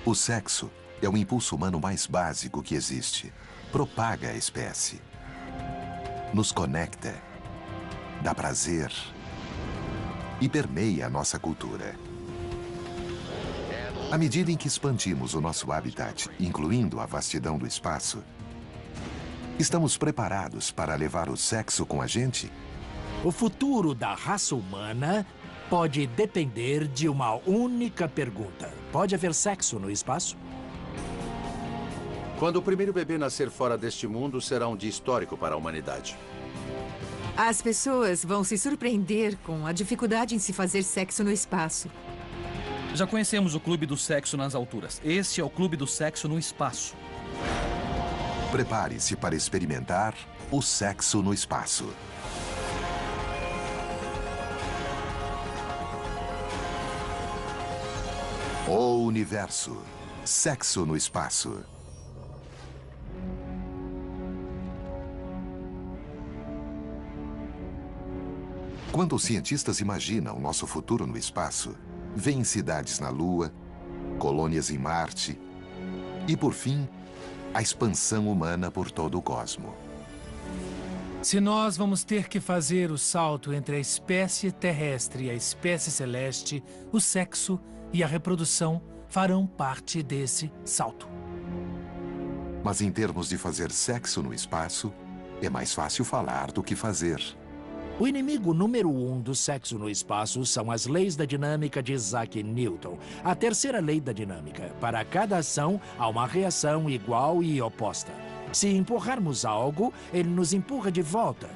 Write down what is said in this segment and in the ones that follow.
O sexo é o impulso humano mais básico que existe. Propaga a espécie. Nos conecta, dá prazer e permeia a nossa cultura. À medida em que expandimos o nosso habitat, incluindo a vastidão do espaço, estamos preparados para levar o sexo com a gente? O futuro da raça humana pode depender de uma única pergunta. Pode haver sexo no espaço? Quando o primeiro bebê nascer fora deste mundo, será um dia histórico para a humanidade. As pessoas vão se surpreender com a dificuldade em se fazer sexo no espaço. Já conhecemos o clube do sexo nas alturas. Este é o clube do sexo no espaço. Prepare-se para experimentar o sexo no espaço. O universo. Sexo no espaço. Quando os cientistas imaginam nosso futuro no espaço, veem cidades na Lua, colônias em Marte e, por fim, a expansão humana por todo o cosmo. Se nós vamos ter que fazer o salto entre a espécie terrestre e a espécie celeste, o sexo e a reprodução farão parte desse salto. Mas em termos de fazer sexo no espaço, é mais fácil falar do que fazer. O inimigo número 1 do sexo no espaço são as leis da dinâmica de Isaac Newton. A terceira lei da dinâmica. Para cada ação, há uma reação igual e oposta. Se empurrarmos algo, ele nos empurra de volta.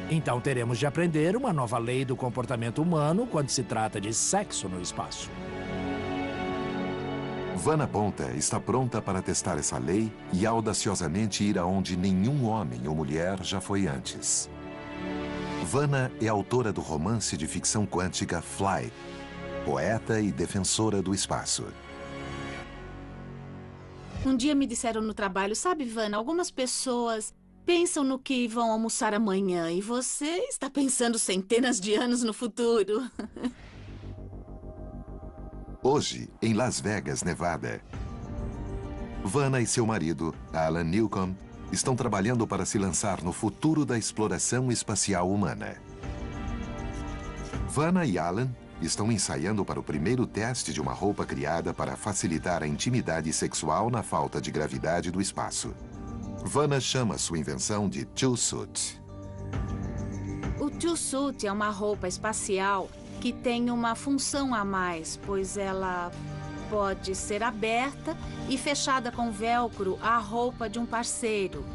Então teremos de aprender uma nova lei do comportamento humano quando se trata de sexo no espaço. Vanna Ponta está pronta para testar essa lei e audaciosamente ir aonde nenhum homem ou mulher já foi antes. Vanna é autora do romance de ficção quântica Fly, poeta e defensora do espaço. Um dia me disseram no trabalho, sabe, Vanna, algumas pessoas pensam no que vão almoçar amanhã e você está pensando centenas de anos no futuro. Hoje, em Las Vegas, Nevada, Vanna e seu marido, Alan Newcomb, estão trabalhando para se lançar no futuro da exploração espacial humana. Vanna e Alan estão ensaiando para o primeiro teste de uma roupa criada para facilitar a intimidade sexual na falta de gravidade do espaço. Vanna chama sua invenção de Two-Suit. O Two-Suit é uma roupa espacial que tem uma função a mais, pois ela pode ser aberta e fechada com velcro à roupa de um parceiro,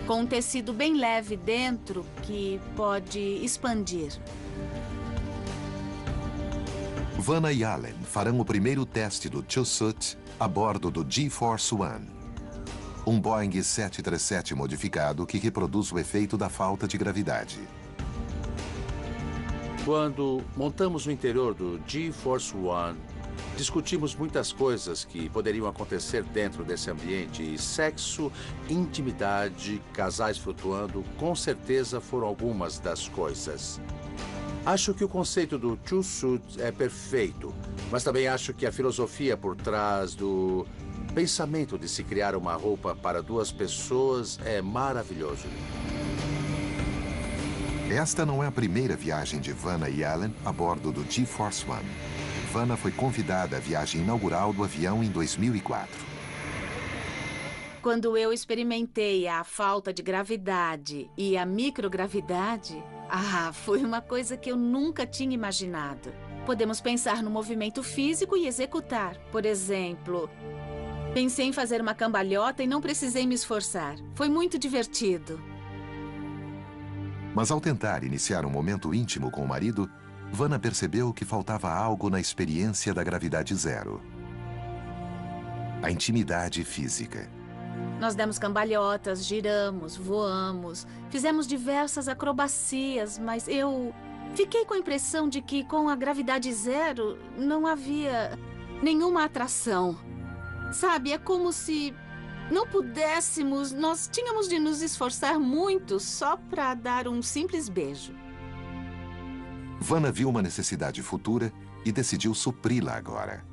com um tecido bem leve dentro que pode expandir. Vanna e Alan farão o primeiro teste do Two-Suit a bordo do G-Force One, um Boeing 737 modificado que reproduz o efeito da falta de gravidade. Quando montamos o interior do G-Force One, discutimos muitas coisas que poderiam acontecer dentro desse ambiente e sexo, intimidade, casais flutuando, com certeza foram algumas das coisas. Acho que o conceito do Two-Suit é perfeito, mas também acho que a filosofia por trás do pensamento de se criar uma roupa para duas pessoas é maravilhoso. Esta não é a primeira viagem de Vanna e Alan a bordo do G-Force One. Vanna foi convidada à viagem inaugural do avião em 2004. Quando eu experimentei a falta de gravidade e a microgravidade, foi uma coisa que eu nunca tinha imaginado. Podemos pensar no movimento físico e executar. Por exemplo, pensei em fazer uma cambalhota e não precisei me esforçar. Foi muito divertido. Mas ao tentar iniciar um momento íntimo com o marido, Vanna percebeu que faltava algo na experiência da gravidade zero. A intimidade física. Nós demos cambalhotas, giramos, voamos, fizemos diversas acrobacias, mas eu fiquei com a impressão de que com a gravidade zero não havia nenhuma atração. Sabe, é como se não pudéssemos, nós tínhamos de nos esforçar muito só para dar um simples beijo. Vanna viu uma necessidade futura e decidiu supri-la agora.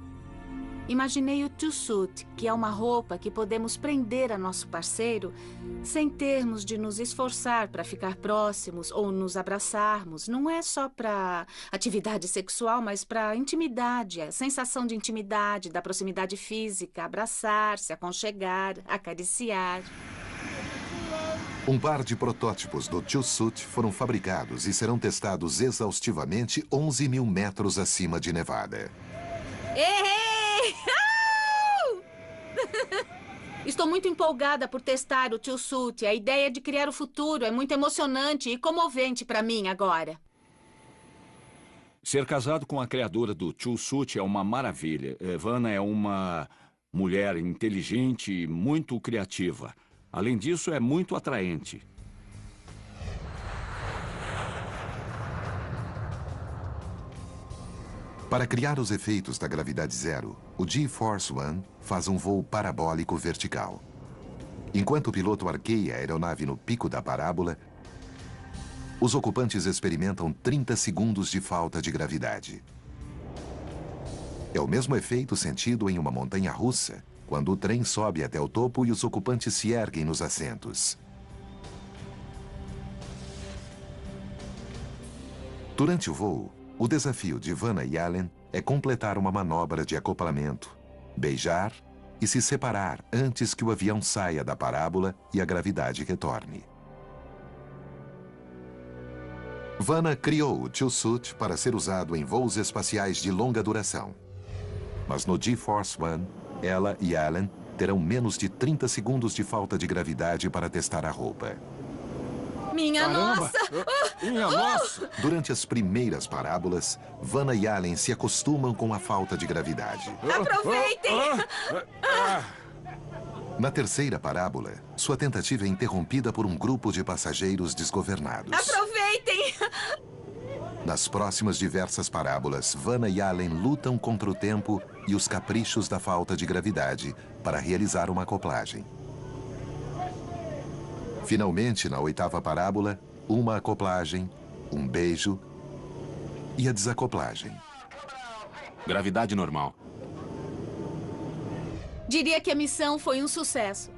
imaginei o Two-Suit, que é uma roupa que podemos prender a nosso parceiro sem termos de nos esforçar para ficar próximos ou nos abraçarmos. Não é só para atividade sexual, mas para intimidade, a sensação de intimidade, da proximidade física, abraçar, se aconchegar, acariciar. Um par de protótipos do Two-Suit foram fabricados e serão testados exaustivamente 11 mil metros acima de Nevada. Errei! Estou muito empolgada por testar o Two-Suit. A ideia de criar o futuro é muito emocionante e comovente para mim agora. Ser casado com a criadora do Two-Suit é uma maravilha. Vanna é uma mulher inteligente e muito criativa. Além disso, é muito atraente. Para criar os efeitos da gravidade zero, o G-Force One faz um voo parabólico vertical. Enquanto o piloto arqueia a aeronave no pico da parábola, os ocupantes experimentam 30 segundos de falta de gravidade. É o mesmo efeito sentido em uma montanha-russa, quando o trem sobe até o topo e os ocupantes se erguem nos assentos. Durante o voo, o desafio de Vanna e Allen é completar uma manobra de acoplamento, beijar e se separar antes que o avião saia da parábola e a gravidade retorne. Vanna criou o Two-Suit para ser usado em voos espaciais de longa duração. Mas no G-Force One, ela e Allen terão menos de 30 segundos de falta de gravidade para testar a roupa. Minha nossa! Minha nossa! Durante as primeiras parábolas, Vanna e Allen se acostumam com a falta de gravidade. Aproveitem! Na terceira parábola, sua tentativa é interrompida por um grupo de passageiros desgovernados. Aproveitem! Nas próximas diversas parábolas, Vanna e Allen lutam contra o tempo e os caprichos da falta de gravidade para realizar uma acoplagem. Finalmente, na oitava parábola, uma acoplagem, um beijo e a desacoplagem. Gravidade normal. Diria que a missão foi um sucesso.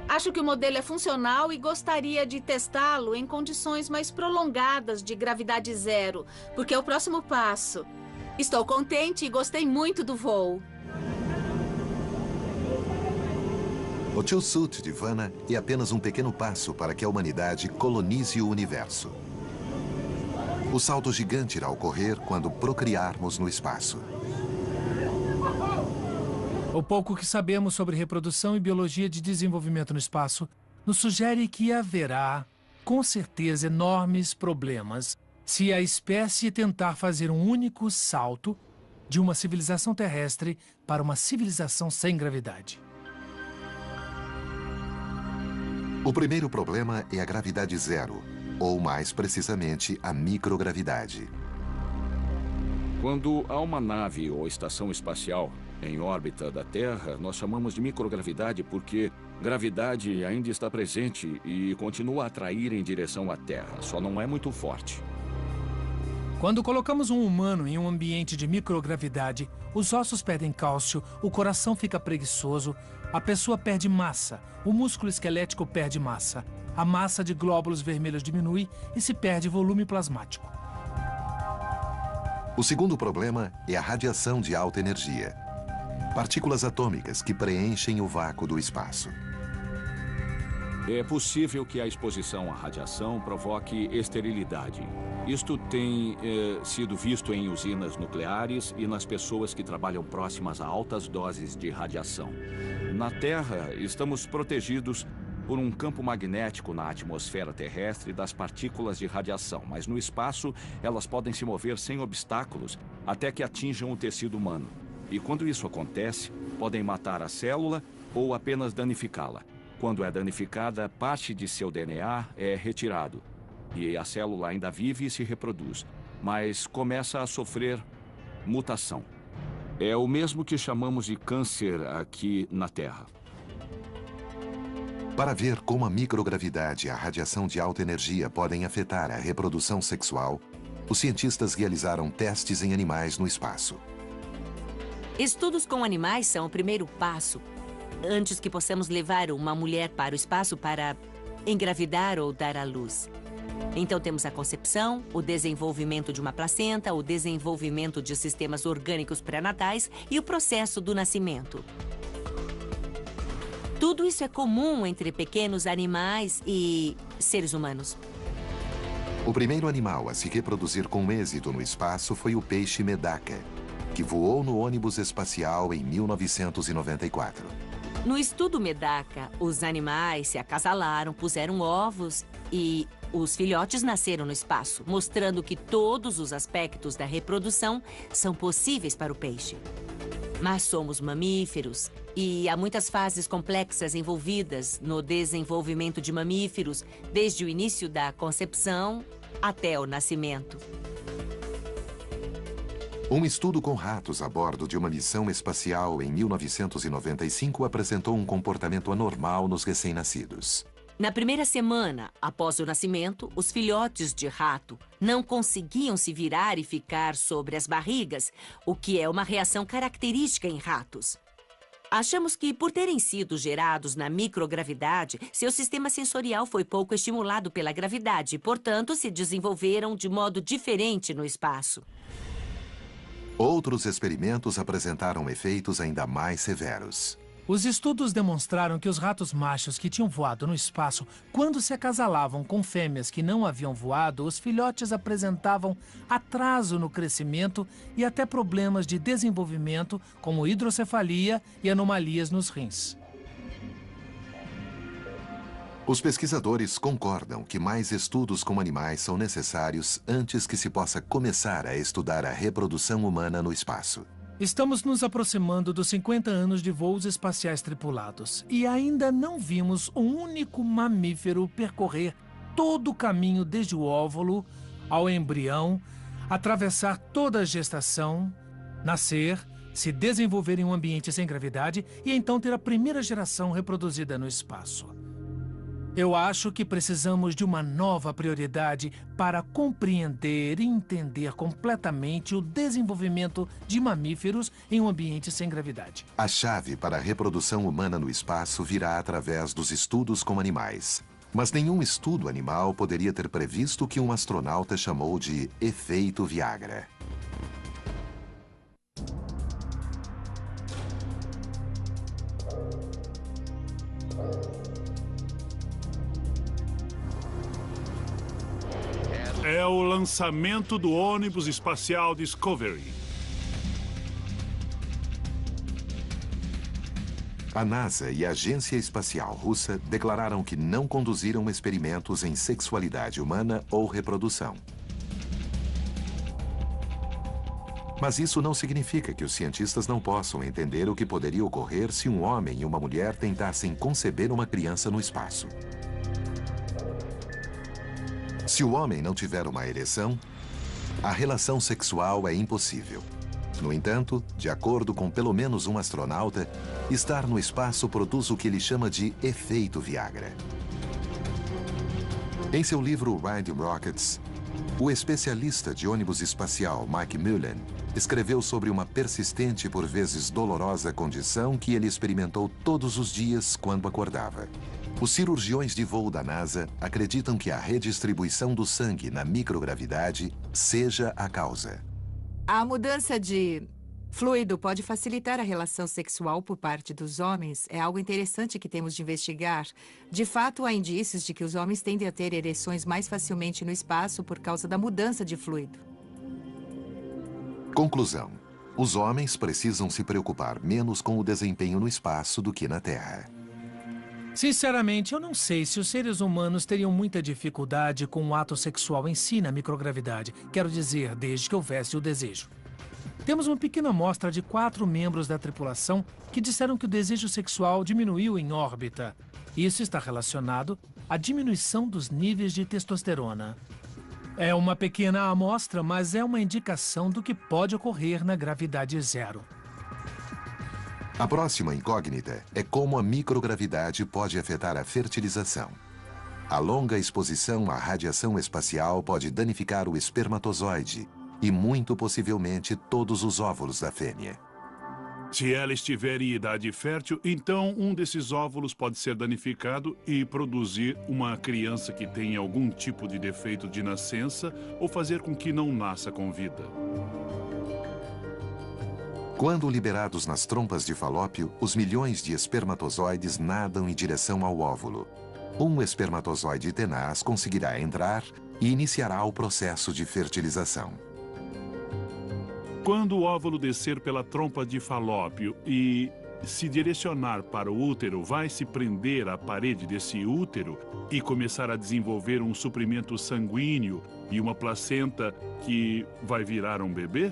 Acho que o modelo é funcional e gostaria de testá-lo em condições mais prolongadas de gravidade zero, porque é o próximo passo. Estou contente e gostei muito do voo. O Two-Suit de Vanna é apenas um pequeno passo para que a humanidade colonize o universo. O salto gigante irá ocorrer quando procriarmos no espaço. O pouco que sabemos sobre reprodução e biologia de desenvolvimento no espaço nos sugere que haverá, com certeza, enormes problemas se a espécie tentar fazer um único salto de uma civilização terrestre para uma civilização sem gravidade. O primeiro problema é a gravidade zero, ou mais precisamente, a microgravidade. Quando há uma nave ou estação espacial em órbita da Terra, nós chamamos de microgravidade porque gravidade ainda está presente e continua a atrair em direção à Terra, só não é muito forte. Quando colocamos um humano em um ambiente de microgravidade, os ossos perdem cálcio, o coração fica preguiçoso, a pessoa perde massa, o músculo esquelético perde massa, a massa de glóbulos vermelhos diminui e se perde volume plasmático. O segundo problema é a radiação de alta energia. Partículas atômicas que preenchem o vácuo do espaço. É possível que a exposição à radiação provoque esterilidade. Isto tem sido visto em usinas nucleares e nas pessoas que trabalham próximas a altas doses de radiação. Na Terra, estamos protegidos por um campo magnético na atmosfera terrestre das partículas de radiação, mas no espaço elas podem se mover sem obstáculos até que atinjam o tecido humano. E quando isso acontece, podem matar a célula ou apenas danificá-la. Quando é danificada, parte de seu DNA é retirado. E a célula ainda vive e se reproduz, mas começa a sofrer mutação. É o mesmo que chamamos de câncer aqui na Terra. Para ver como a microgravidade e a radiação de alta energia podem afetar a reprodução sexual, os cientistas realizaram testes em animais no espaço. Estudos com animais são o primeiro passo antes que possamos levar uma mulher para o espaço para engravidar ou dar à luz. Então temos a concepção, o desenvolvimento de uma placenta, o desenvolvimento de sistemas orgânicos pré-natais e o processo do nascimento. Tudo isso é comum entre pequenos animais e seres humanos. O primeiro animal a se reproduzir com êxito no espaço foi o peixe Medaka, que voou no ônibus espacial em 1994. No estudo Medaka, os animais se acasalaram, puseram ovos e os filhotes nasceram no espaço, mostrando que todos os aspectos da reprodução são possíveis para o peixe. Mas somos mamíferos e há muitas fases complexas envolvidas no desenvolvimento de mamíferos, desde o início da concepção até o nascimento. Um estudo com ratos a bordo de uma missão espacial em 1995 apresentou um comportamento anormal nos recém-nascidos. Na primeira semana após o nascimento, os filhotes de rato não conseguiam se virar e ficar sobre as barrigas, o que é uma reação característica em ratos. Achamos que, por terem sido gerados na microgravidade, seu sistema sensorial foi pouco estimulado pela gravidade e, portanto, se desenvolveram de modo diferente no espaço. Outros experimentos apresentaram efeitos ainda mais severos. Os estudos demonstraram que os ratos machos que tinham voado no espaço, quando se acasalavam com fêmeas que não haviam voado, os filhotes apresentavam atraso no crescimento e até problemas de desenvolvimento, como hidrocefalia e anomalias nos rins. Os pesquisadores concordam que mais estudos com animais são necessários antes que se possa começar a estudar a reprodução humana no espaço. Estamos nos aproximando dos 50 anos de voos espaciais tripulados e ainda não vimos um único mamífero percorrer todo o caminho desde o óvulo ao embrião, atravessar toda a gestação, nascer, se desenvolver em um ambiente sem gravidade e então ter a primeira geração reproduzida no espaço. Eu acho que precisamos de uma nova prioridade para compreender e entender completamente o desenvolvimento de mamíferos em um ambiente sem gravidade. A chave para a reprodução humana no espaço virá através dos estudos com animais. Mas nenhum estudo animal poderia ter previsto o que um astronauta chamou de efeito Viagra. É o lançamento do ônibus espacial Discovery. A NASA e a Agência Espacial Russa declararam que não conduziram experimentos em sexualidade humana ou reprodução. Mas isso não significa que os cientistas não possam entender o que poderia ocorrer se um homem e uma mulher tentassem conceber uma criança no espaço. Se o homem não tiver uma ereção, a relação sexual é impossível. No entanto, de acordo com pelo menos um astronauta, estar no espaço produz o que ele chama de efeito Viagra. Em seu livro Riding Rockets, o especialista de ônibus espacial Mike Mullen escreveu sobre uma persistente e por vezes dolorosa condição que ele experimentou todos os dias quando acordava. Os cirurgiões de voo da NASA acreditam que a redistribuição do sangue na microgravidade seja a causa. A mudança de fluido pode facilitar a relação sexual por parte dos homens. É algo interessante que temos de investigar. De fato, há indícios de que os homens tendem a ter ereções mais facilmente no espaço por causa da mudança de fluido. Conclusão: os homens precisam se preocupar menos com o desempenho no espaço do que na Terra. Sinceramente, eu não sei se os seres humanos teriam muita dificuldade com o ato sexual em si na microgravidade. Quero dizer, desde que houvesse o desejo. Temos uma pequena amostra de 4 membros da tripulação que disseram que o desejo sexual diminuiu em órbita. Isso está relacionado à diminuição dos níveis de testosterona. É uma pequena amostra, mas é uma indicação do que pode ocorrer na gravidade zero. A próxima incógnita é como a microgravidade pode afetar a fertilização. A longa exposição à radiação espacial pode danificar o espermatozoide e, muito possivelmente, todos os óvulos da fêmea. Se ela estiver em idade fértil, então um desses óvulos pode ser danificado e produzir uma criança que tenha algum tipo de defeito de nascença ou fazer com que não nasça com vida. Quando liberados nas trompas de Falópio, os milhões de espermatozoides nadam em direção ao óvulo. Um espermatozoide tenaz conseguirá entrar e iniciará o processo de fertilização. Quando o óvulo descer pela trompa de Falópio e se direcionar para o útero, vai se prender à parede desse útero e começar a desenvolver um suprimento sanguíneo e uma placenta que vai virar um bebê?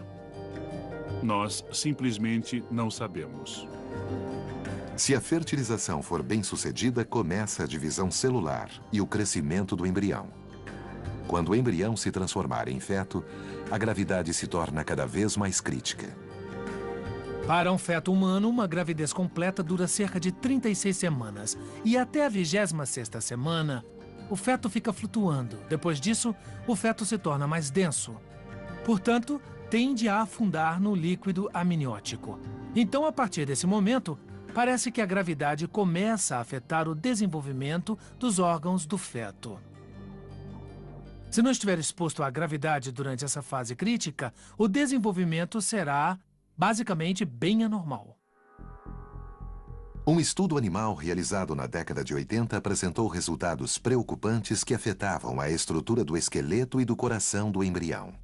Nós simplesmente não sabemos. Se a fertilização for bem sucedida, começa a divisão celular e o crescimento do embrião. Quando o embrião se transformar em feto, a gravidade se torna cada vez mais crítica. Para um feto humano, uma gravidez completa dura cerca de 36 semanas. E até a 26ª semana, o feto fica flutuando. Depois disso, o feto se torna mais denso. Portanto, tende a afundar no líquido amniótico. Então, a partir desse momento, parece que a gravidade começa a afetar o desenvolvimento dos órgãos do feto. Se não estiver exposto à gravidade durante essa fase crítica, o desenvolvimento será, basicamente, bem anormal. Um estudo animal realizado na década de 80 apresentou resultados preocupantes que afetavam a estrutura do esqueleto e do coração do embrião.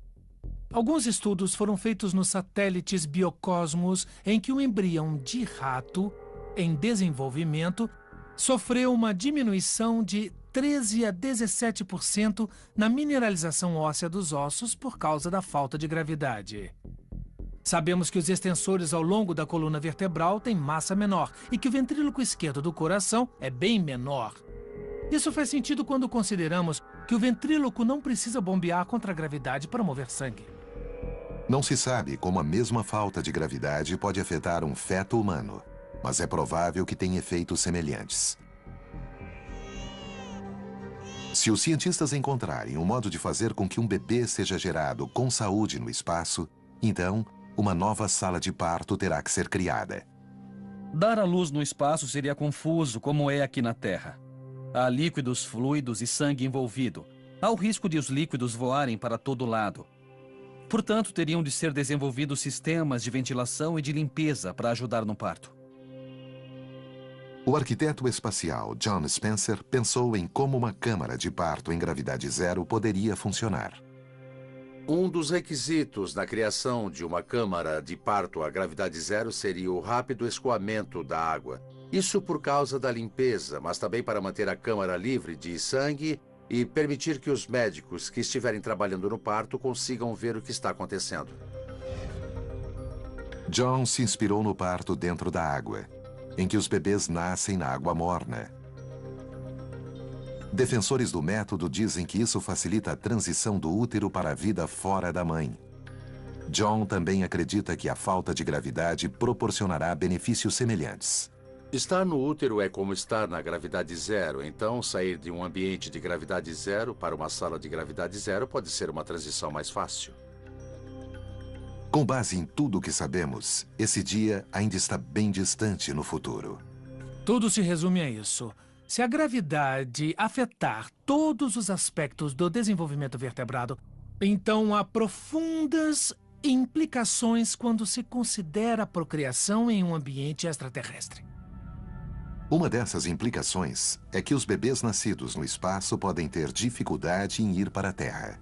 Alguns estudos foram feitos nos satélites Biocosmos, em que o embrião de rato, em desenvolvimento, sofreu uma diminuição de 13 a 17% na mineralização óssea dos ossos por causa da falta de gravidade. Sabemos que os extensores ao longo da coluna vertebral têm massa menor e que o ventríloco esquerdo do coração é bem menor. Isso faz sentido quando consideramos que o ventríloco não precisa bombear contra a gravidade para mover sangue. Não se sabe como a mesma falta de gravidade pode afetar um feto humano, mas é provável que tenha efeitos semelhantes. Se os cientistas encontrarem um modo de fazer com que um bebê seja gerado com saúde no espaço, então uma nova sala de parto terá que ser criada. Dar à luz no espaço seria confuso, como é aqui na Terra. Há líquidos, fluidos e sangue envolvido. Há o risco de os líquidos voarem para todo lado. Portanto, teriam de ser desenvolvidos sistemas de ventilação e de limpeza para ajudar no parto. O arquiteto espacial John Spencer pensou em como uma câmara de parto em gravidade zero poderia funcionar. Um dos requisitos na criação de uma câmara de parto a gravidade zero seria o rápido escoamento da água. Isso por causa da limpeza, mas também para manter a câmara livre de sangue e permitir que os médicos que estiverem trabalhando no parto consigam ver o que está acontecendo. John se inspirou no parto dentro da água, em que os bebês nascem na água morna. Defensores do método dizem que isso facilita a transição do útero para a vida fora da mãe. John também acredita que a falta de gravidade proporcionará benefícios semelhantes. Estar no útero é como estar na gravidade zero, então sair de um ambiente de gravidade zero para uma sala de gravidade zero pode ser uma transição mais fácil. Com base em tudo o que sabemos, esse dia ainda está bem distante no futuro. Tudo se resume a isso. Se a gravidade afetar todos os aspectos do desenvolvimento vertebrado, então há profundas implicações quando se considera a procriação em um ambiente extraterrestre. Uma dessas implicações é que os bebês nascidos no espaço podem ter dificuldade em ir para a Terra.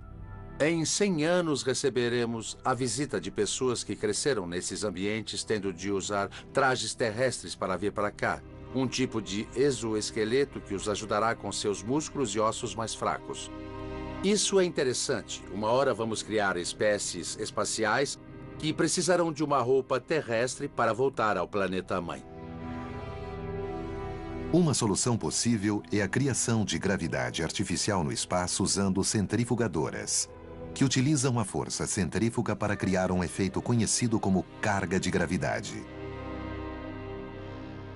Em 100 anos receberemos a visita de pessoas que cresceram nesses ambientes tendo de usar trajes terrestres para vir para cá. Um tipo de exoesqueleto que os ajudará com seus músculos e ossos mais fracos. Isso é interessante. Uma hora vamos criar espécies espaciais que precisarão de uma roupa terrestre para voltar ao planeta-mãe. Uma solução possível é a criação de gravidade artificial no espaço usando centrifugadoras, que utilizam a força centrífuga para criar um efeito conhecido como carga de gravidade.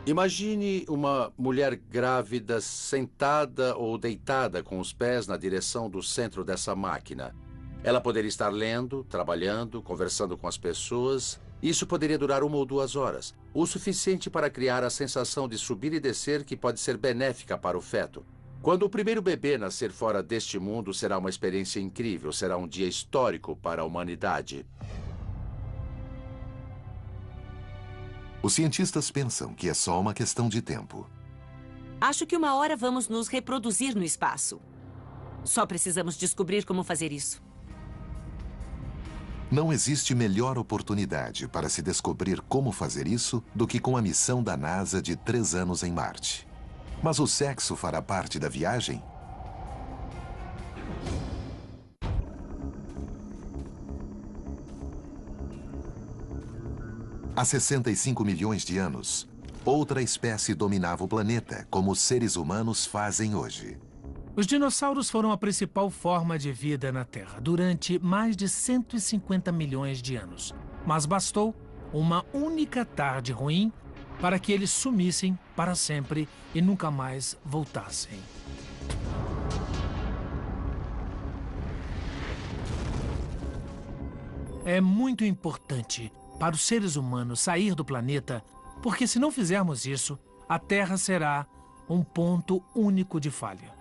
Imagine uma mulher grávida sentada ou deitada com os pés na direção do centro dessa máquina. Ela poderia estar lendo, trabalhando, conversando com as pessoas Isso poderia durar 1 ou 2 horas, o suficiente para criar a sensação de subir e descer que pode ser benéfica para o feto. Quando o primeiro bebê nascer fora deste mundo, será uma experiência incrível, será um dia histórico para a humanidade. Os cientistas pensam que é só uma questão de tempo. Acho que uma hora vamos nos reproduzir no espaço. Só precisamos descobrir como fazer isso. Não existe melhor oportunidade para se descobrir como fazer isso do que com a missão da NASA de 3 anos em Marte. Mas o sexo fará parte da viagem? Há 65 milhões de anos, outra espécie dominava o planeta, como os seres humanos fazem hoje. Os dinossauros foram a principal forma de vida na Terra durante mais de 150 milhões de anos. Mas bastou uma única tarde ruim para que eles sumissem para sempre e nunca mais voltassem. É muito importante para os seres humanos sair do planeta, porque se não fizermos isso, a Terra será um ponto único de falha.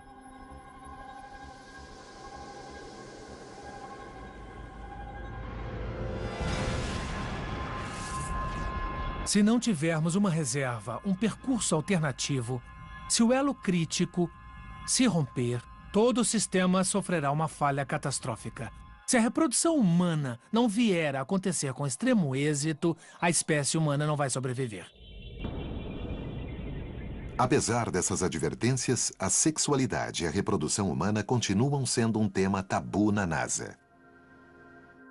Se não tivermos uma reserva, um percurso alternativo, se o elo crítico se romper, todo o sistema sofrerá uma falha catastrófica. Se a reprodução humana não vier a acontecer com extremo êxito, a espécie humana não vai sobreviver. Apesar dessas advertências, a sexualidade e a reprodução humana continuam sendo um tema tabu na NASA.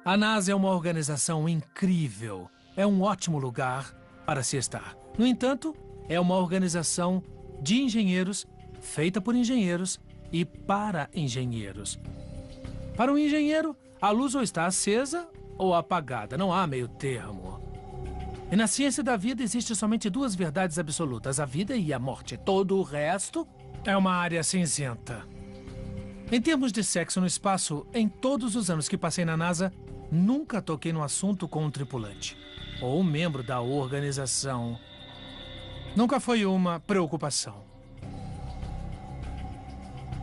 A NASA é uma organização incrível. É um ótimo lugar para se estar. No entanto, é uma organização de engenheiros, feita por engenheiros e para engenheiros. Para um engenheiro, a luz ou está acesa ou apagada, não há meio termo. E na ciência da vida existe somente 2 verdades absolutas, a vida e a morte. Todo o resto é uma área cinzenta. Em termos de sexo no espaço, em todos os anos que passei na NASA, nunca toquei no assunto com um tripulante ou um membro da organização. Nunca foi uma preocupação.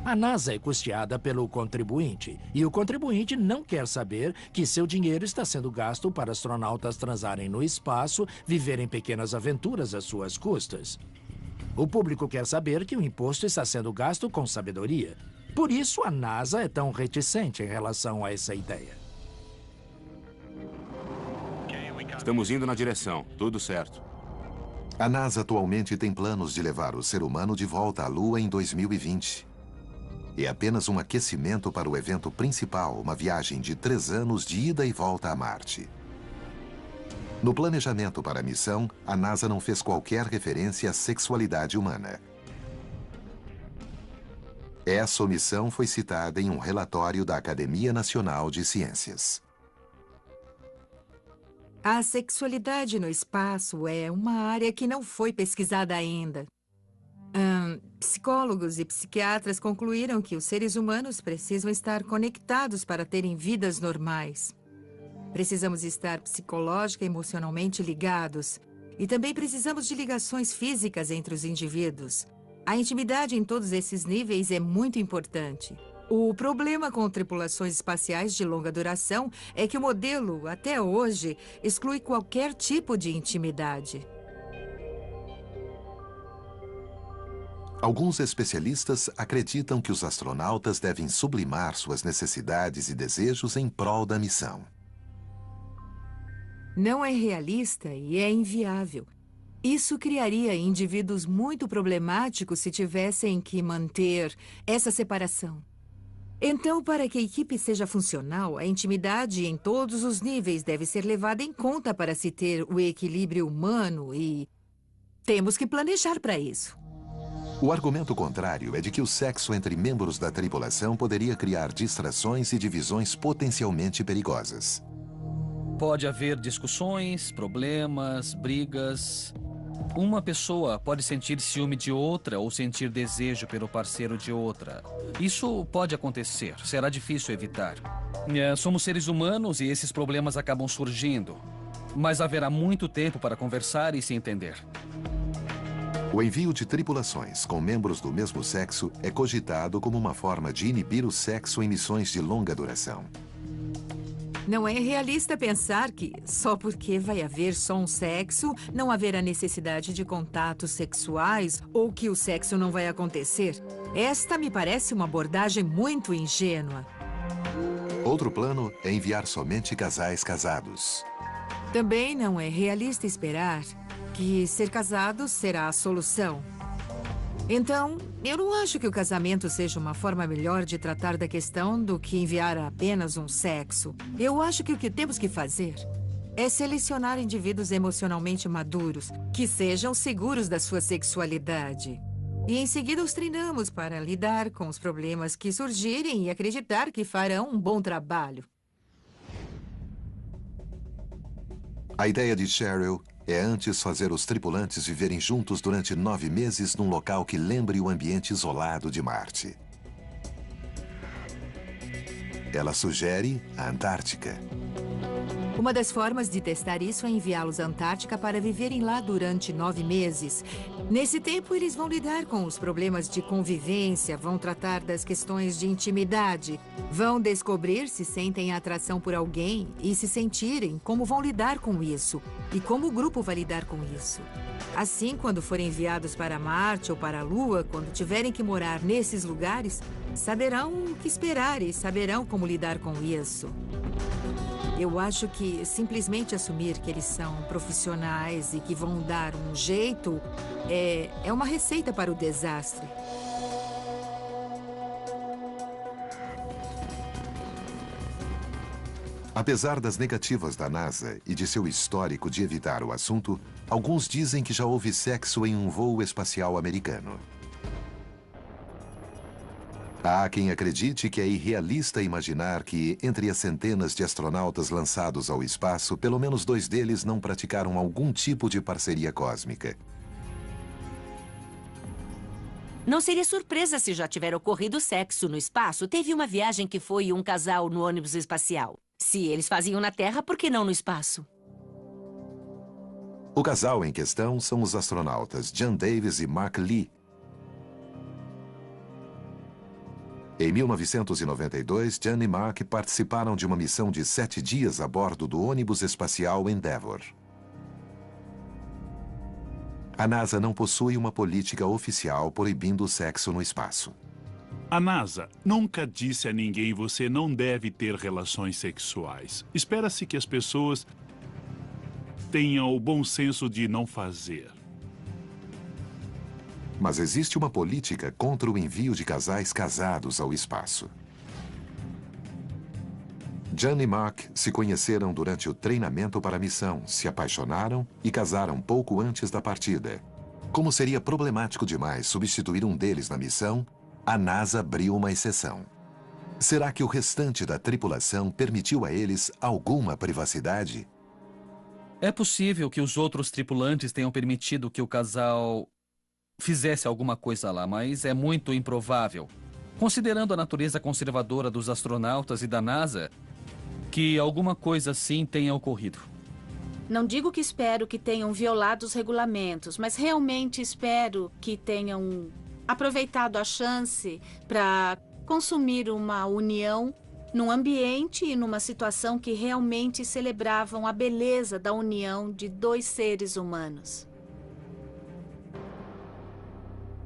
A NASA é custeada pelo contribuinte, e o contribuinte não quer saber que seu dinheiro está sendo gasto para astronautas transarem no espaço, viverem pequenas aventuras às suas custas. O público quer saber que o imposto está sendo gasto com sabedoria. Por isso, a NASA é tão reticente em relação a essa ideia. Estamos indo na direção. Tudo certo. A NASA atualmente tem planos de levar o ser humano de volta à Lua em 2020. É apenas um aquecimento para o evento principal, uma viagem de 3 anos de ida e volta a Marte. No planejamento para a missão, a NASA não fez qualquer referência à sexualidade humana. Essa omissão foi citada em um relatório da Academia Nacional de Ciências. A sexualidade no espaço é uma área que não foi pesquisada ainda. Psicólogos e psiquiatras concluíram que os seres humanos precisam estar conectados para terem vidas normais. Precisamos estar psicológica e emocionalmente ligados. E também precisamos de ligações físicas entre os indivíduos. A intimidade em todos esses níveis é muito importante. O problema com tripulações espaciais de longa duração é que o modelo, até hoje, exclui qualquer tipo de intimidade. Alguns especialistas acreditam que os astronautas devem sublimar suas necessidades e desejos em prol da missão. Não é realista e é inviável. Isso criaria indivíduos muito problemáticos se tivessem que manter essa separação. Então, para que a equipe seja funcional, a intimidade em todos os níveis deve ser levada em conta para se ter o equilíbrio humano e temos que planejar para isso. O argumento contrário é de que o sexo entre membros da tripulação poderia criar distrações e divisões potencialmente perigosas. Pode haver discussões, problemas, brigas. Uma pessoa pode sentir ciúme de outra ou sentir desejo pelo parceiro de outra. Isso pode acontecer, será difícil evitar. Somos seres humanos e esses problemas acabam surgindo. Mas haverá muito tempo para conversar e se entender. O envio de tripulações com membros do mesmo sexo é cogitado como uma forma de inibir o sexo em missões de longa duração. Não é realista pensar que, só porque vai haver só um sexo, não haverá necessidade de contatos sexuais ou que o sexo não vai acontecer. Esta me parece uma abordagem muito ingênua. Outro plano é enviar somente casais casados. Também não é realista esperar que ser casado será a solução. Então, eu não acho que o casamento seja uma forma melhor de tratar da questão do que enviar apenas um sexo. Eu acho que o que temos que fazer é selecionar indivíduos emocionalmente maduros, que sejam seguros da sua sexualidade. E em seguida os treinamos para lidar com os problemas que surgirem e acreditar que farão um bom trabalho. A ideia de Cheryl é antes fazer os tripulantes viverem juntos durante 9 meses num local que lembre o ambiente isolado de Marte. Ela sugere a Antártica. Uma das formas de testar isso é enviá-los à Antártica para viverem lá durante 9 meses. Nesse tempo, eles vão lidar com os problemas de convivência, vão tratar das questões de intimidade, vão descobrir se sentem atração por alguém e, se sentirem, como vão lidar com isso e como o grupo vai lidar com isso. Assim, quando forem enviados para Marte ou para a Lua, quando tiverem que morar nesses lugares, saberão o que esperar e saberão como lidar com isso. Eu acho que simplesmente assumir que eles são profissionais e que vão dar um jeito é uma receita para o desastre. Apesar das negativas da NASA e de seu histórico de evitar o assunto, alguns dizem que já houve sexo em um voo espacial americano. Há quem acredite que é irrealista imaginar que, entre as centenas de astronautas lançados ao espaço, pelo menos 2 deles não praticaram algum tipo de parceria cósmica. Não seria surpresa se já tiver ocorrido sexo no espaço. Teve uma viagem que foi um casal no ônibus espacial. Se eles faziam na Terra, por que não no espaço? O casal em questão são os astronautas John Davis e Mark Lee. Em 1992, John e Mark participaram de uma missão de 7 dias a bordo do ônibus espacial Endeavour. A NASA não possui uma política oficial proibindo o sexo no espaço. A NASA nunca disse a ninguém você não deve ter relações sexuais. Espera-se que as pessoas tenham o bom senso de não fazer. Mas existe uma política contra o envio de casais casados ao espaço. John e Mark se conheceram durante o treinamento para a missão, se apaixonaram e casaram pouco antes da partida. Como seria problemático demais substituir um deles na missão, a NASA abriu uma exceção. Será que o restante da tripulação permitiu a eles alguma privacidade? É possível que os outros tripulantes tenham permitido que o casal fizesse alguma coisa lá, mas é muito improvável, considerando a natureza conservadora dos astronautas e da NASA, que alguma coisa assim tenha ocorrido. Não digo que espero que tenham violado os regulamentos, mas realmente espero que tenham aproveitado a chance para consumir uma união num ambiente e numa situação que realmente celebravam a beleza da união de 2 seres humanos.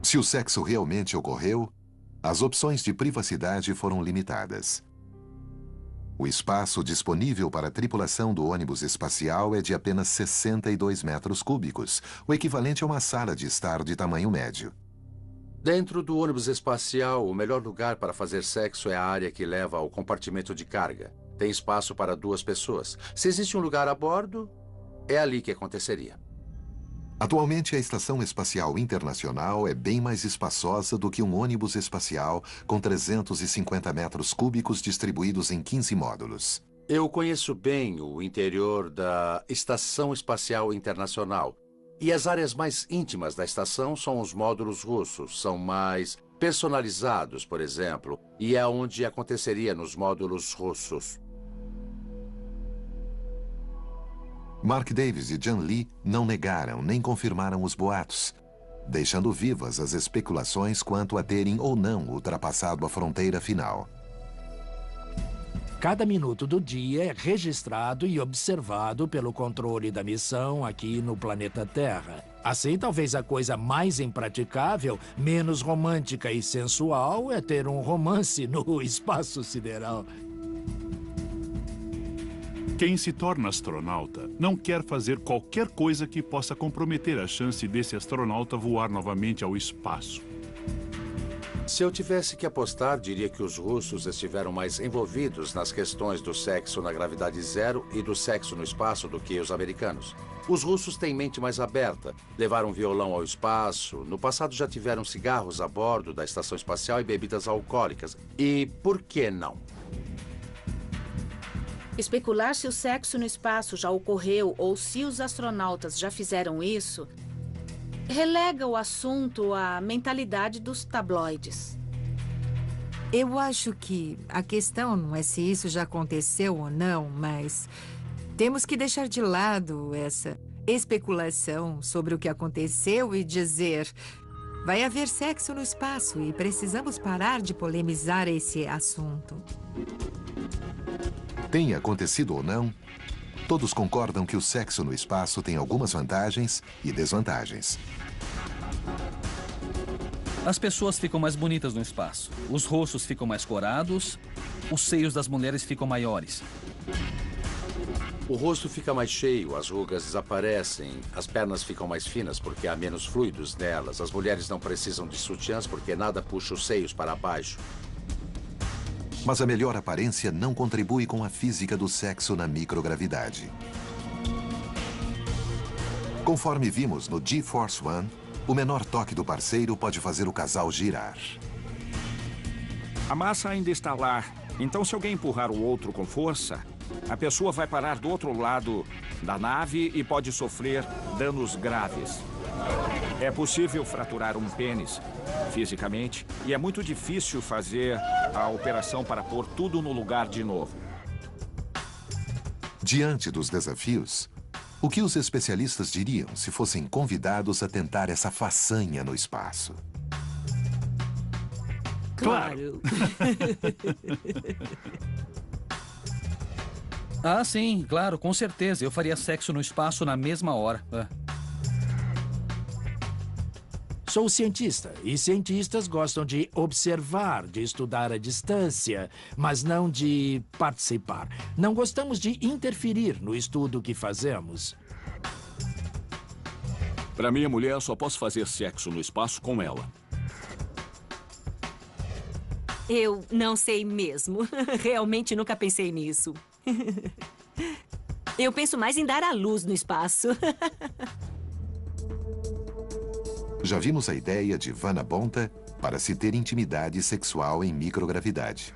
Se o sexo realmente ocorreu, as opções de privacidade foram limitadas. O espaço disponível para a tripulação do ônibus espacial é de apenas 62 metros cúbicos, o equivalente a uma sala de estar de tamanho médio. Dentro do ônibus espacial, o melhor lugar para fazer sexo é a área que leva ao compartimento de carga. Tem espaço para 2 pessoas. Se existe um lugar a bordo, é ali que aconteceria. Atualmente, a Estação Espacial Internacional é bem mais espaçosa do que um ônibus espacial com 350 metros cúbicos distribuídos em 15 módulos. Eu conheço bem o interior da Estação Espacial Internacional. E as áreas mais íntimas da estação são os módulos russos. São mais personalizados, por exemplo, e é onde aconteceria nos módulos russos. Mark Davis e John Lee não negaram nem confirmaram os boatos, deixando vivas as especulações quanto a terem ou não ultrapassado a fronteira final. Cada minuto do dia é registrado e observado pelo controle da missão aqui no planeta Terra. Assim, talvez a coisa mais impraticável, menos romântica e sensual é ter um romance no espaço sideral. Quem se torna astronauta não quer fazer qualquer coisa que possa comprometer a chance desse astronauta voar novamente ao espaço. Se eu tivesse que apostar, diria que os russos estiveram mais envolvidos nas questões do sexo na gravidade zero e do sexo no espaço do que os americanos. Os russos têm mente mais aberta, levaram violão ao espaço, no passado já tiveram cigarros a bordo da estação espacial e bebidas alcoólicas. E por que não? Especular se o sexo no espaço já ocorreu ou se os astronautas já fizeram isso relega o assunto à mentalidade dos tabloides. Eu acho que a questão não é se isso já aconteceu ou não, mas temos que deixar de lado essa especulação sobre o que aconteceu e dizer: vai haver sexo no espaço e precisamos parar de polemizar esse assunto. Tenha acontecido ou não, todos concordam que o sexo no espaço tem algumas vantagens e desvantagens. As pessoas ficam mais bonitas no espaço. Os rostos ficam mais corados. Os seios das mulheres ficam maiores. O rosto fica mais cheio, as rugas desaparecem, as pernas ficam mais finas porque há menos fluidos nelas. As mulheres não precisam de sutiãs porque nada puxa os seios para baixo. Mas a melhor aparência não contribui com a física do sexo na microgravidade. Conforme vimos no G-Force One, o menor toque do parceiro pode fazer o casal girar. A massa ainda está lá, então se alguém empurrar o outro com força, a pessoa vai parar do outro lado da nave e pode sofrer danos graves. É possível fraturar um pênis fisicamente e é muito difícil fazer a operação para pôr tudo no lugar de novo. Diante dos desafios, o que os especialistas diriam se fossem convidados a tentar essa façanha no espaço? Claro! Ah, sim, claro, com certeza. Eu faria sexo no espaço na mesma hora. Sou cientista, e cientistas gostam de observar, de estudar à distância, mas não de participar. Não gostamos de interferir no estudo que fazemos. Para minha mulher, só posso fazer sexo no espaço com ela. Eu não sei mesmo. Realmente nunca pensei nisso. Eu penso mais em dar à luz no espaço. Já vimos a ideia de Vanna Bonta para se ter intimidade sexual em microgravidade.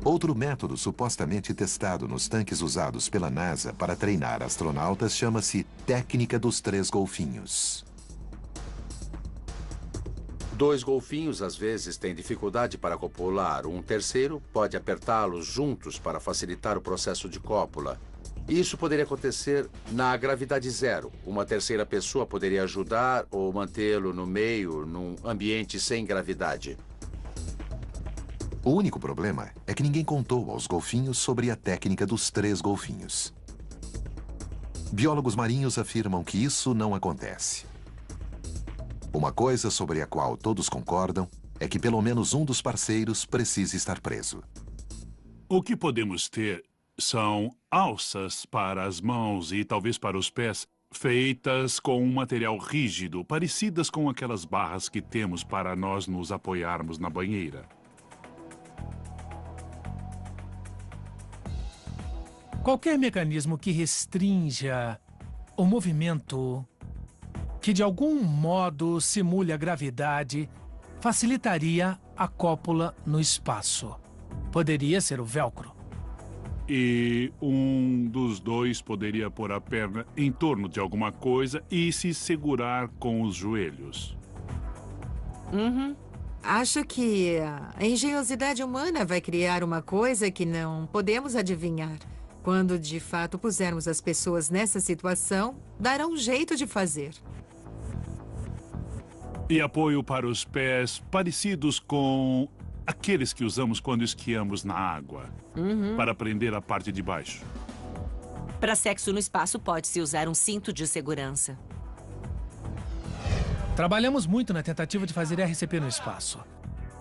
Outro método supostamente testado nos tanques usados pela NASA para treinar astronautas chama-se técnica dos 3 golfinhos. 2 golfinhos, às vezes, têm dificuldade para copular. Um terceiro pode apertá-los juntos para facilitar o processo de cópula. Isso poderia acontecer na gravidade zero. Uma terceira pessoa poderia ajudar ou mantê-lo no meio, num ambiente sem gravidade. O único problema é que ninguém contou aos golfinhos sobre a técnica dos 3 golfinhos. Biólogos marinhos afirmam que isso não acontece. Uma coisa sobre a qual todos concordam é que pelo menos um dos parceiros precisa estar preso. O que podemos ter são alças para as mãos e talvez para os pés, feitas com um material rígido, parecidas com aquelas barras que temos para nós nos apoiarmos na banheira. Qualquer mecanismo que restrinja o movimento, que de algum modo simule a gravidade, facilitaria a cópula no espaço. Poderia ser o velcro. E um dos dois poderia pôr a perna em torno de alguma coisa e se segurar com os joelhos. Acho que a engenhosidade humana vai criar uma coisa que não podemos adivinhar. Quando de fato pusermos as pessoas nessa situação, darão um jeito de fazer. E apoio para os pés parecidos com aqueles que usamos quando esquiamos na água. Para prender a parte de baixo. Para sexo no espaço, pode-se usar um cinto de segurança. Trabalhamos muito na tentativa de fazer RCP no espaço.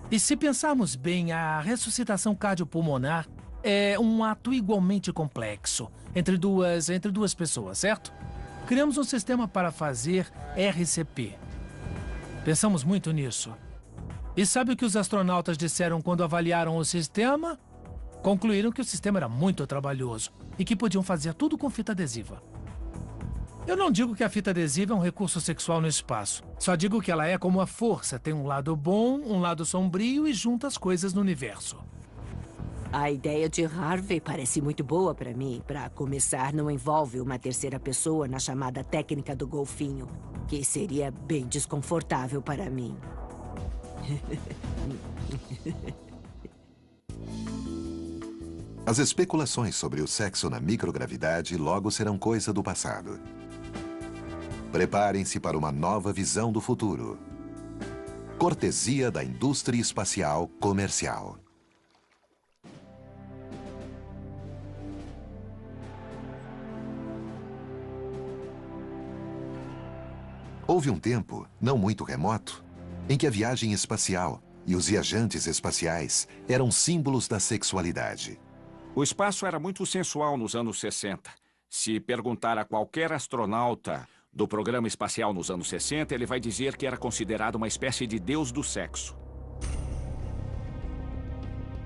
E se pensarmos bem, a ressuscitação cardiopulmonar é um ato igualmente complexo entre duas pessoas, certo? Criamos um sistema para fazer RCP. Pensamos muito nisso. E sabe o que os astronautas disseram quando avaliaram o sistema? Concluíram que o sistema era muito trabalhoso e que podiam fazer tudo com fita adesiva. Eu não digo que a fita adesiva é um recurso sexual no espaço. Só digo que ela é como a força. Tem um lado bom, um lado sombrio e junta as coisas no universo. A ideia de Harvey parece muito boa para mim. Para começar, não envolve uma terceira pessoa na chamada técnica do golfinho, que seria bem desconfortável para mim. As especulações sobre o sexo na microgravidade logo serão coisa do passado. Preparem-se para uma nova visão do futuro. Cortesia da indústria espacial comercial. Houve um tempo, não muito remoto, em que a viagem espacial e os viajantes espaciais eram símbolos da sexualidade. O espaço era muito sensual nos anos 60. Se perguntar a qualquer astronauta do programa espacial nos anos 60, ele vai dizer que era considerado uma espécie de deus do sexo.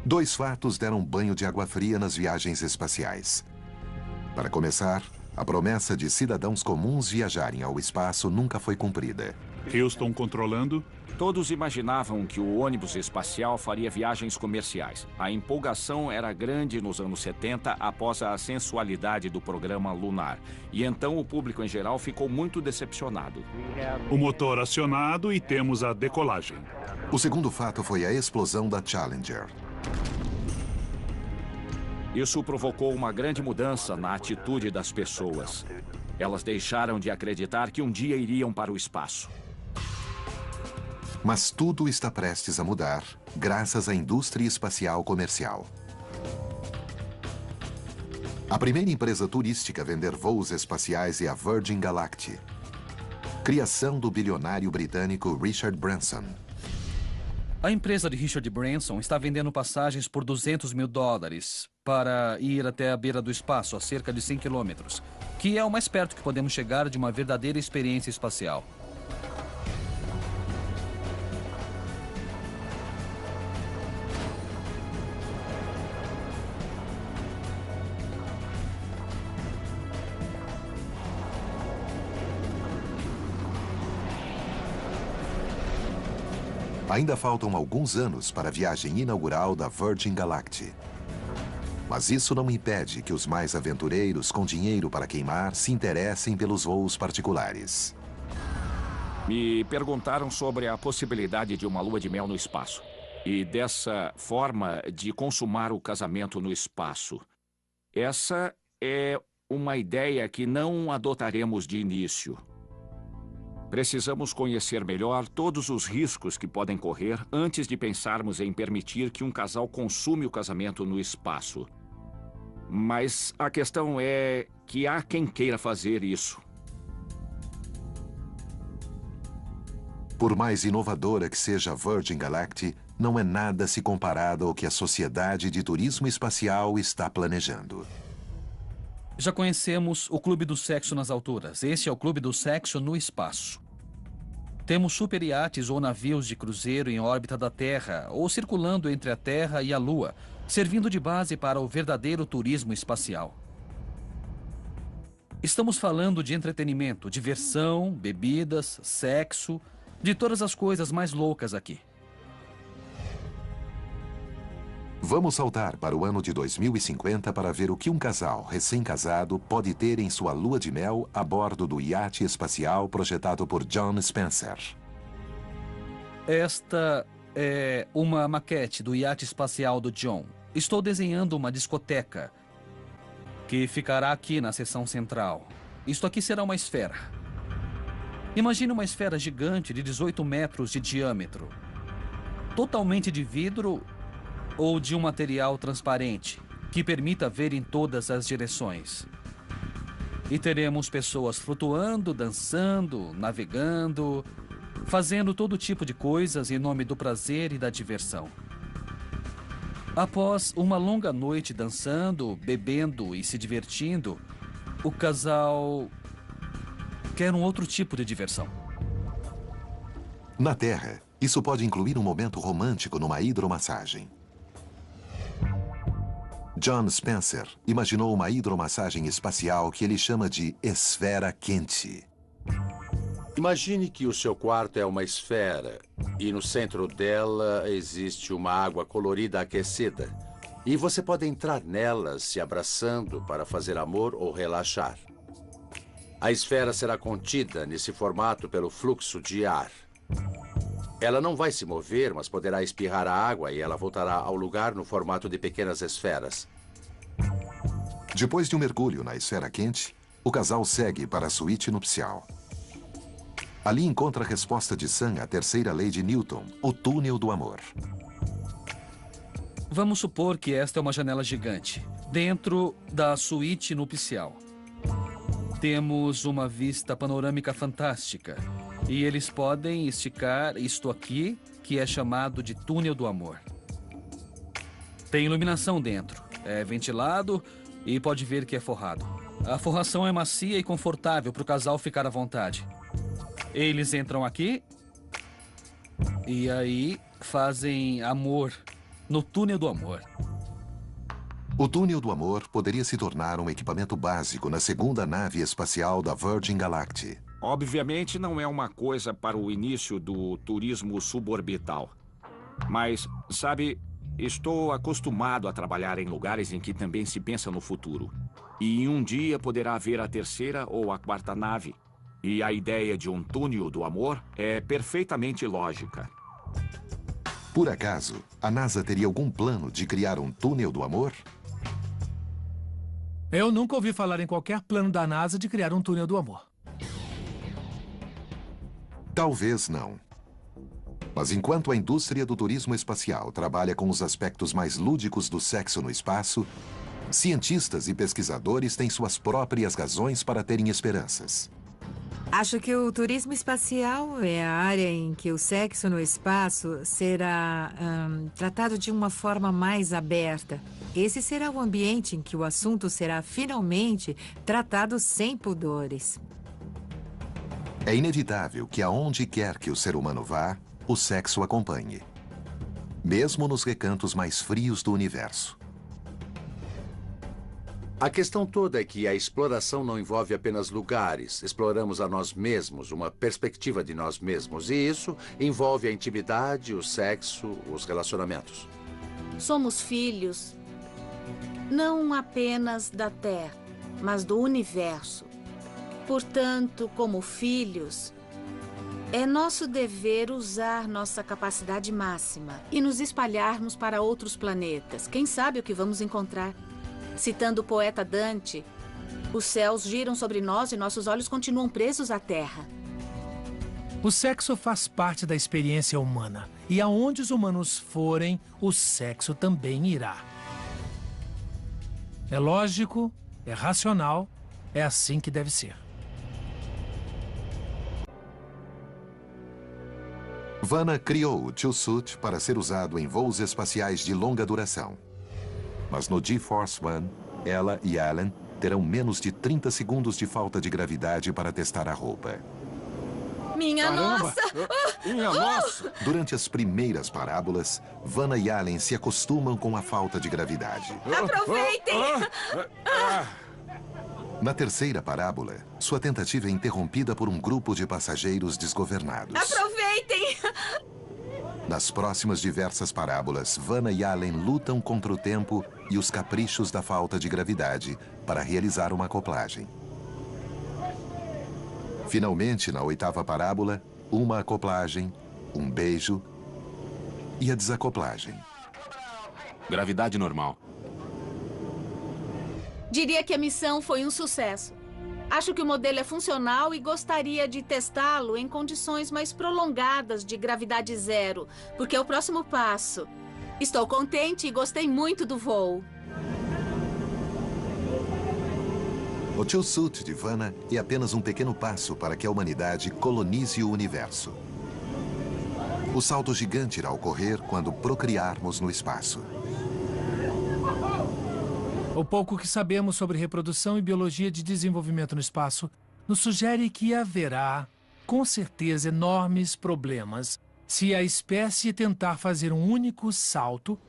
Dois fatos deram banho de água fria nas viagens espaciais. Para começar, a promessa de cidadãos comuns viajarem ao espaço nunca foi cumprida. Houston controlando? Todos imaginavam que o ônibus espacial faria viagens comerciais. A empolgação era grande nos anos 70 após a sensualidade do programa lunar. E então o público em geral ficou muito decepcionado. O motor acionado e temos a decolagem. O segundo fato foi a explosão da Challenger. Isso provocou uma grande mudança na atitude das pessoas. Elas deixaram de acreditar que um dia iriam para o espaço. Mas tudo está prestes a mudar, graças à indústria espacial comercial. A primeira empresa turística a vender voos espaciais é a Virgin Galactic, criação do bilionário britânico Richard Branson. A empresa de Richard Branson está vendendo passagens por $200 mil para ir até a beira do espaço, a cerca de 100 quilômetros, que é o mais perto que podemos chegar de uma verdadeira experiência espacial. Ainda faltam alguns anos para a viagem inaugural da Virgin Galactic. Mas isso não impede que os mais aventureiros com dinheiro para queimar se interessem pelos voos particulares. Me perguntaram sobre a possibilidade de uma lua de mel no espaço. E dessa forma de consumar o casamento no espaço. Essa é uma ideia que não adotaremos de início. Precisamos conhecer melhor todos os riscos que podem correr antes de pensarmos em permitir que um casal consume o casamento no espaço. Mas a questão é que há quem queira fazer isso. Por mais inovadora que seja a Virgin Galactic, não é nada se comparado ao que a Sociedade de Turismo Espacial está planejando. Já conhecemos o Clube do Sexo nas alturas. Esse é o Clube do Sexo no espaço. Temos superiates ou navios de cruzeiro em órbita da Terra ou circulando entre a Terra e a Lua, servindo de base para o verdadeiro turismo espacial. Estamos falando de entretenimento, diversão, bebidas, sexo, de todas as coisas mais loucas aqui. Vamos saltar para o ano de 2050 para ver o que um casal recém-casado pode ter em sua lua de mel a bordo do iate espacial projetado por John Spencer. Esta é uma maquete do iate espacial do John. Estou desenhando uma discoteca. que ficará aqui na seção central. Isto aqui será uma esfera. Imagine uma esfera gigante de 18 metros de diâmetro, totalmente de vidro ou de um material transparente, que permita ver em todas as direções. E teremos pessoas flutuando, dançando, navegando, fazendo todo tipo de coisas em nome do prazer e da diversão. Após uma longa noite dançando, bebendo e se divertindo, o casal quer um outro tipo de diversão. Na Terra, isso pode incluir um momento romântico numa hidromassagem. John Spencer imaginou uma hidromassagem espacial que ele chama de esfera quente. Imagine que o seu quarto é uma esfera e no centro dela existe uma água colorida aquecida. E você pode entrar nela se abraçando para fazer amor ou relaxar. A esfera será contida nesse formato pelo fluxo de ar. Ela não vai se mover, mas poderá espirrar a água e ela voltará ao lugar no formato de pequenas esferas. Depois de um mergulho na esfera quente, o casal segue para a suíte nupcial. Ali encontra a resposta de Sam à terceira lei de Newton, o túnel do amor. Vamos supor que esta é uma janela gigante, dentro da suíte nupcial. Temos uma vista panorâmica fantástica. E eles podem esticar isto aqui, que é chamado de túnel do amor. Tem iluminação dentro, é ventilado e pode ver que é forrado. A forração é macia e confortável para o casal ficar à vontade. Eles entram aqui e aí fazem amor no túnel do amor. O túnel do amor poderia se tornar um equipamento básico na segunda nave espacial da Virgin Galactic. Obviamente não é uma coisa para o início do turismo suborbital. Mas, sabe, estou acostumado a trabalhar em lugares em que também se pensa no futuro. E em um dia poderá haver a terceira ou a quarta nave. E a ideia de um túnel do amor é perfeitamente lógica. Por acaso, a NASA teria algum plano de criar um túnel do amor? Eu nunca ouvi falar em qualquer plano da NASA de criar um túnel do amor. Talvez não. Mas enquanto a indústria do turismo espacial trabalha com os aspectos mais lúdicos do sexo no espaço, cientistas e pesquisadores têm suas próprias razões para terem esperanças. Acho que o turismo espacial é a área em que o sexo no espaço será tratado de uma forma mais aberta. Esse será o ambiente em que o assunto será finalmente tratado sem pudores. É inevitável que aonde quer que o ser humano vá, o sexo acompanhe. Mesmo nos recantos mais frios do universo. A questão toda é que a exploração não envolve apenas lugares. Exploramos a nós mesmos, uma perspectiva de nós mesmos. E isso envolve a intimidade, o sexo, os relacionamentos. Somos filhos, não apenas da Terra, mas do universo. Portanto, como filhos, é nosso dever usar nossa capacidade máxima e nos espalharmos para outros planetas. Quem sabe o que vamos encontrar? Citando o poeta Dante, os céus giram sobre nós e nossos olhos continuam presos à Terra. O sexo faz parte da experiência humana. E aonde os humanos forem, o sexo também irá. É lógico, é racional, é assim que deve ser. Vanna criou o Two-Suit para ser usado em voos espaciais de longa duração. Mas no G-Force One, ela e Alan terão menos de 30 segundos de falta de gravidade para testar a roupa. Minha nossa! Minha nossa! Durante as primeiras parábolas, Vanna e Alan se acostumam com a falta de gravidade. Aproveitem! Na terceira parábola, sua tentativa é interrompida por um grupo de passageiros desgovernados. Aproveitem! Nas próximas diversas parábolas, Vanna e Alan lutam contra o tempo e os caprichos da falta de gravidade para realizar uma acoplagem. Finalmente, na oitava parábola, uma acoplagem, um beijo e a desacoplagem. Gravidade normal. Diria que a missão foi um sucesso. Acho que o modelo é funcional e gostaria de testá-lo em condições mais prolongadas de gravidade zero, porque é o próximo passo. Estou contente e gostei muito do voo. O Two-Suit de Vanna é apenas um pequeno passo para que a humanidade colonize o universo. O salto gigante irá ocorrer quando procriarmos no espaço. O pouco que sabemos sobre reprodução e biologia de desenvolvimento no espaço nos sugere que haverá, com certeza, enormes problemas se a espécie tentar fazer um único salto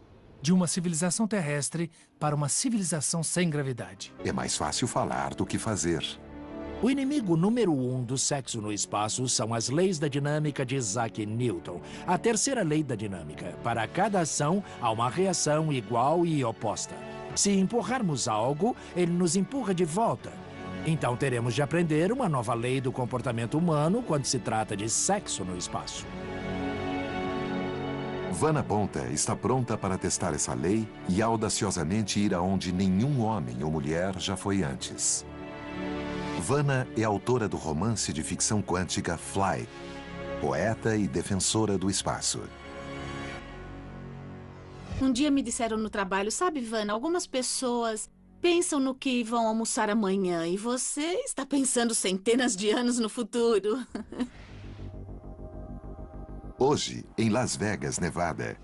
de uma civilização terrestre para uma civilização sem gravidade. É mais fácil falar do que fazer. O inimigo número 1 do sexo no espaço são as leis da dinâmica de Isaac Newton. A terceira lei da dinâmica. Para cada ação, há uma reação igual e oposta. Se empurrarmos algo, ele nos empurra de volta. Então teremos de aprender uma nova lei do comportamento humano quando se trata de sexo no espaço. Vanna Ponta está pronta para testar essa lei e audaciosamente ir aonde nenhum homem ou mulher já foi antes. Vanna é autora do romance de ficção quântica Fly, poeta e defensora do espaço. Um dia me disseram no trabalho, sabe, Vanna, algumas pessoas pensam no que vão almoçar amanhã e você está pensando centenas de anos no futuro. Hoje, em Las Vegas, Nevada,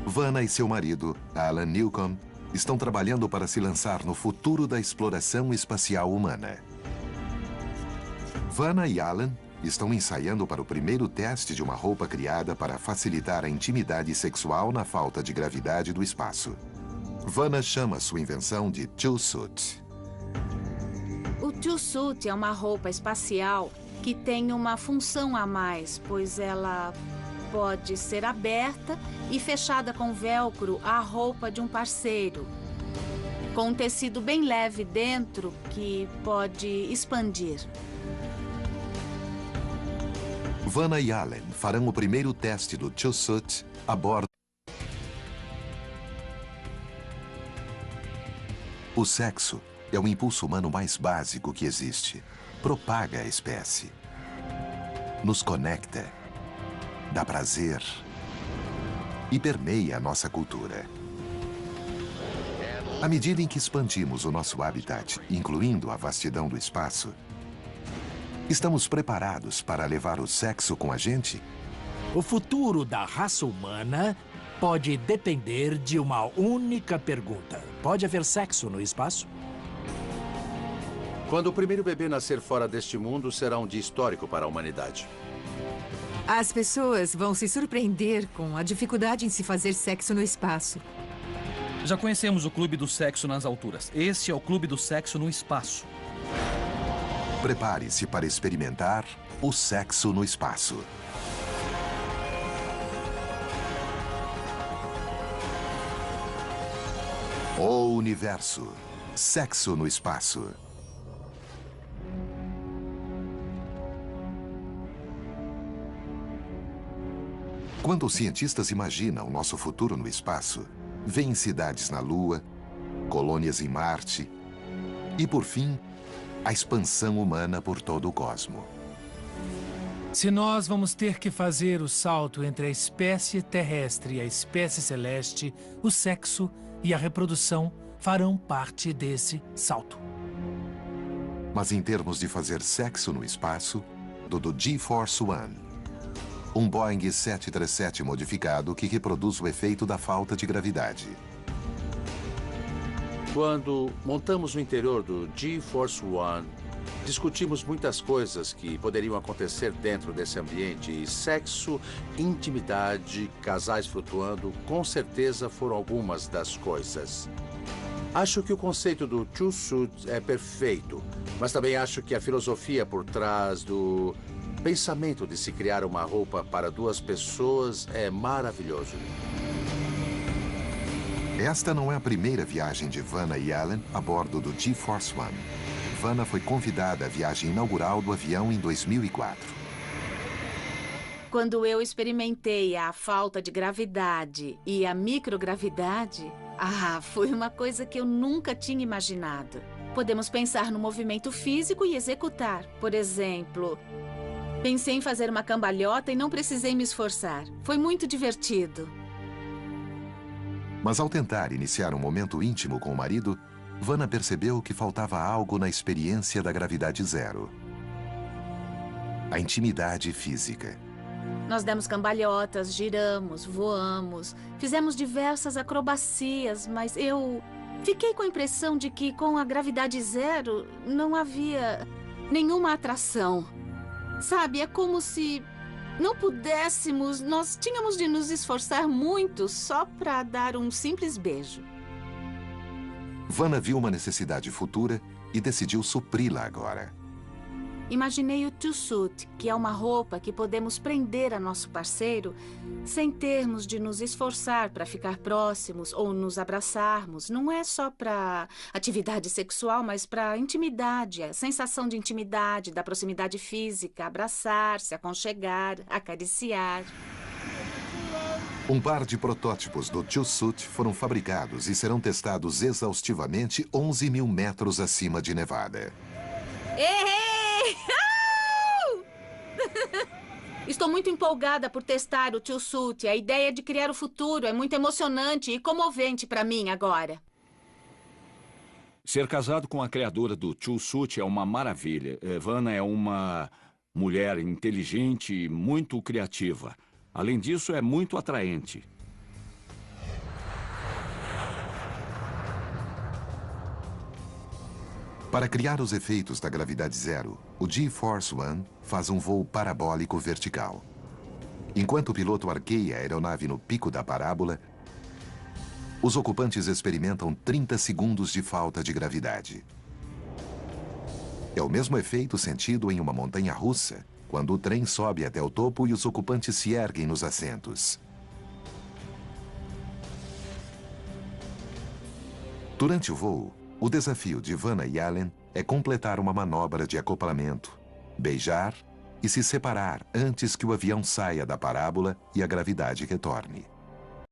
Vanna e seu marido, Alan Newcomb, estão trabalhando para se lançar no futuro da exploração espacial humana. Vanna e Alan estão ensaiando para o primeiro teste de uma roupa criada para facilitar a intimidade sexual na falta de gravidade do espaço. Vanna chama sua invenção de Two-Suit. O Two-Suit é uma roupa espacial que tem uma função a mais, pois ela pode ser aberta e fechada com velcro à roupa de um parceiro, com um tecido bem leve dentro que pode expandir. Vanna e Alan farão o primeiro teste do Two-Suit a bordo. O sexo é o impulso humano mais básico que existe. Propaga a espécie. Nos conecta. Dá prazer. E permeia a nossa cultura. À medida em que expandimos o nosso habitat, incluindo a vastidão do espaço, estamos preparados para levar o sexo com a gente? O futuro da raça humana pode depender de uma única pergunta. Pode haver sexo no espaço? Quando o primeiro bebê nascer fora deste mundo, será um dia histórico para a humanidade. As pessoas vão se surpreender com a dificuldade em se fazer sexo no espaço. Já conhecemos o clube do sexo nas alturas. Esse é o clube do sexo no espaço. Prepare-se para experimentar o sexo no espaço. O universo. Sexo no espaço. Quando os cientistas imaginam nosso futuro no espaço, veem cidades na Lua, colônias em Marte e, por fim, a expansão humana por todo o cosmo. Se nós vamos ter que fazer o salto entre a espécie terrestre e a espécie celeste, o sexo e a reprodução farão parte desse salto. Mas em termos de fazer sexo no espaço, do G-Force One, um Boeing 737 modificado que reproduz o efeito da falta de gravidade. Quando montamos o interior do G-Force One, discutimos muitas coisas que poderiam acontecer dentro desse ambiente e sexo, intimidade, casais flutuando, com certeza foram algumas das coisas. Acho que o conceito do Two-Suit é perfeito, mas também acho que a filosofia por trás do pensamento de se criar uma roupa para duas pessoas é maravilhoso. Esta não é a primeira viagem de Vanna e Alan a bordo do G-Force One. Vanna foi convidada à viagem inaugural do avião em 2004. Quando eu experimentei a falta de gravidade e a microgravidade, Ah, foi uma coisa que eu nunca tinha imaginado. Podemos pensar no movimento físico e executar. Por exemplo, pensei em fazer uma cambalhota e não precisei me esforçar. Foi muito divertido. Mas ao tentar iniciar um momento íntimo com o marido, Vanna percebeu que faltava algo na experiência da gravidade zero. A intimidade física. Nós demos cambalhotas, giramos, voamos, fizemos diversas acrobacias, mas eu fiquei com a impressão de que com a gravidade zero não havia nenhuma atração. Sabe, é como se não pudéssemos, nós tínhamos de nos esforçar muito só para dar um simples beijo. Vanna viu uma necessidade futura e decidiu supri-la agora. Imaginei o two-suit, que é uma roupa que podemos prender a nosso parceiro sem termos de nos esforçar para ficar próximos ou nos abraçarmos. Não é só para atividade sexual, mas para intimidade, a sensação de intimidade, da proximidade física, abraçar, se aconchegar, acariciar. Um par de protótipos do two-suit foram fabricados e serão testados exaustivamente 11 mil metros acima de Nevada. Errei! Estou muito empolgada por testar o two-suit. A ideia de criar o futuro é muito emocionante e comovente para mim agora. Ser casado com a criadora do two-suit é uma maravilha. Vanna é uma mulher inteligente e muito criativa. Além disso, é muito atraente. Para criar os efeitos da gravidade zero, o G-Force One faz um voo parabólico vertical. Enquanto o piloto arqueia a aeronave no pico da parábola, os ocupantes experimentam 30 segundos de falta de gravidade. É o mesmo efeito sentido em uma montanha-russa, quando o trem sobe até o topo e os ocupantes se erguem nos assentos. Durante o voo, o desafio de Vanna e Allen é completar uma manobra de acoplamento, beijar e se separar antes que o avião saia da parábola e a gravidade retorne.